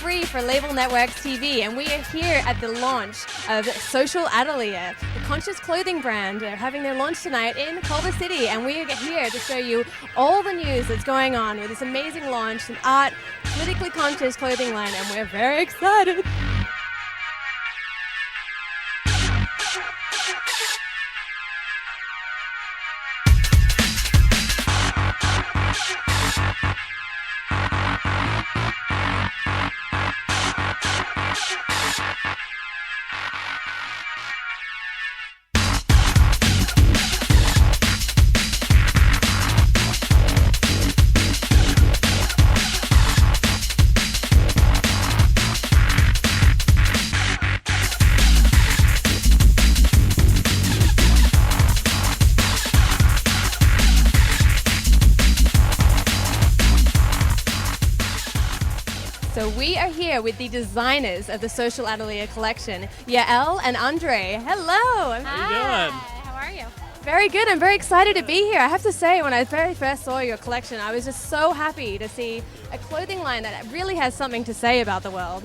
Bree for Label Networks TV, and we are here at the launch of Social Atelier, the conscious clothing brand. They're having their launch tonight in Culver City, and we are here to show you all the news that's going on with this amazing launch, an art, politically conscious clothing line, and we're very excited. So we are here with the designers of the Social Atelier collection, Yael and Andre. Hello. How you doing? How are you? Very good. I'm very excited to be here. I have to say, when I very first saw your collection, I was just so happy to see a clothing line that really has something to say about the world.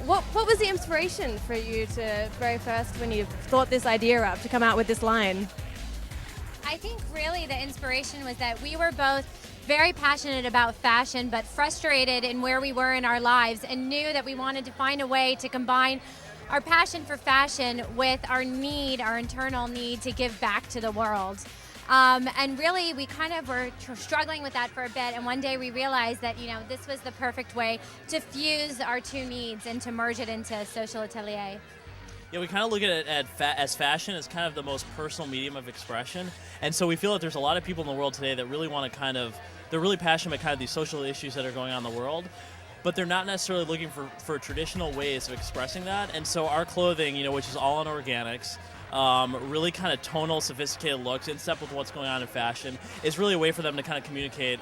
What was the inspiration for you to very first, when you thought this idea up, to come out with this line? I think really the inspiration was that we were both very passionate about fashion, but frustrated in where we were in our lives, and knew that we wanted to find a way to combine our passion for fashion with our internal need to give back to the world. And really, we kind of were struggling with that for a bit, and one day we realized that, this was the perfect way to fuse our two needs and to merge it into Social Atelier. Yeah, we kind of look at it as fashion as kind of the most personal medium of expression, and so we feel that there's a lot of people in the world today that really want to they're really passionate about kind of these social issues that are going on in the world, but they're not necessarily looking for traditional ways of expressing that. And so our clothing, which is all in organics, really kind of tonal, sophisticated looks in step with what's going on in fashion, is really a way for them to kind of communicate,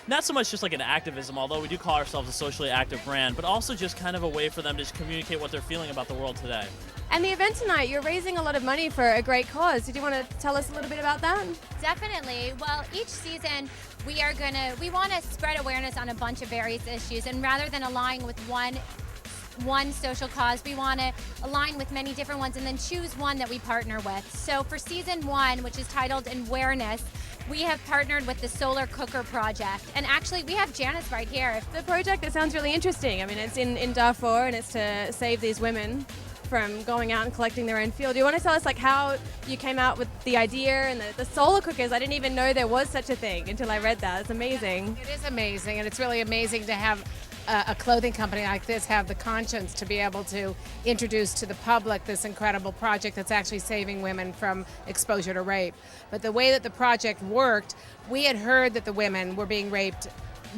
not so much just like an activism, although we do call ourselves a socially active brand, but also just kind of a way for them to just communicate what they're feeling about the world today. And the event tonight, you're raising a lot of money for a great cause. Did you want to tell us a little bit about that? Definitely. Well, each season we want to spread awareness on a bunch of various issues, and rather than aligning with one social cause, we want to align with many different ones and then choose one that we partner with. So for season 1, which is titled Awareness, we have partnered with the Solar Cooker Project. And actually, we have Janice right here. The project, that sounds really interesting. I mean, it's in Darfur, and it's to save these women from going out and collecting their own fuel. Do you want to tell us how you came out with the idea and the solar cookers? I didn't even know there was such a thing until I read that. It's amazing. It is amazing, and it's really amazing to have a clothing company like this have the conscience to be able to introduce to the public this incredible project that's actually saving women from exposure to rape. But the way that the project worked, we had heard that the women were being raped,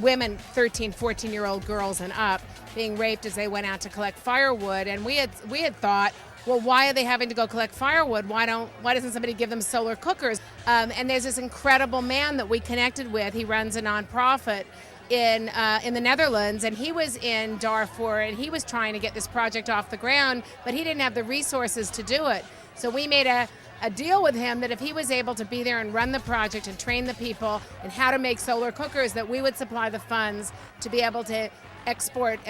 women 13, 14-year-old girls and up, being raped as they went out to collect firewood, and we had thought, well, why are they having to go collect firewood? Why doesn't somebody give them solar cookers? And there's this incredible man that we connected with. He runs a nonprofit in the Netherlands, and he was in Darfur, and he was trying to get this project off the ground, but he didn't have the resources to do it. So we made a deal with him that if he was able to be there and run the project and train the people in how to make solar cookers, that we would supply the funds to be able to export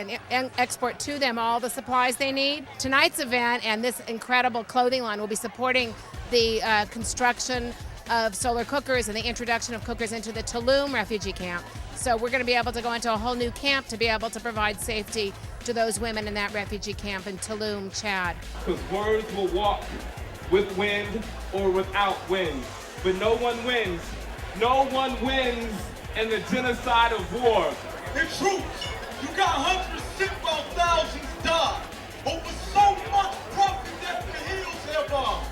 to them all the supplies they need. Tonight's event and this incredible clothing line will be supporting the construction of solar cookers and the introduction of cookers into the Tulum refugee camp. So we're going to be able to go into a whole new camp to be able to provide safety to those women in that refugee camp in Tulum, Chad. Because words will walk with wind or without wind, but no one wins. No one wins in the genocide of war. The truth, you got hundreds sick while thousands die, but with so much profit that the hills have bombs.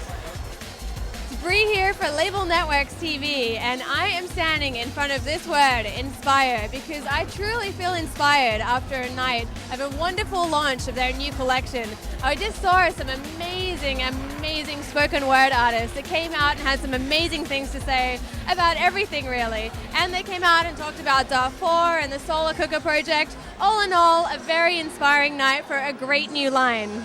Bree here for Label Networks TV, and I am standing in front of this word, inspire, because I truly feel inspired after a night of a wonderful launch of their new collection. I just saw some amazing spoken word artists that came out and had some amazing things to say about everything, really. And they came out and talked about Darfur and the Solar Cooker Project. All in all, a very inspiring night for a great new line.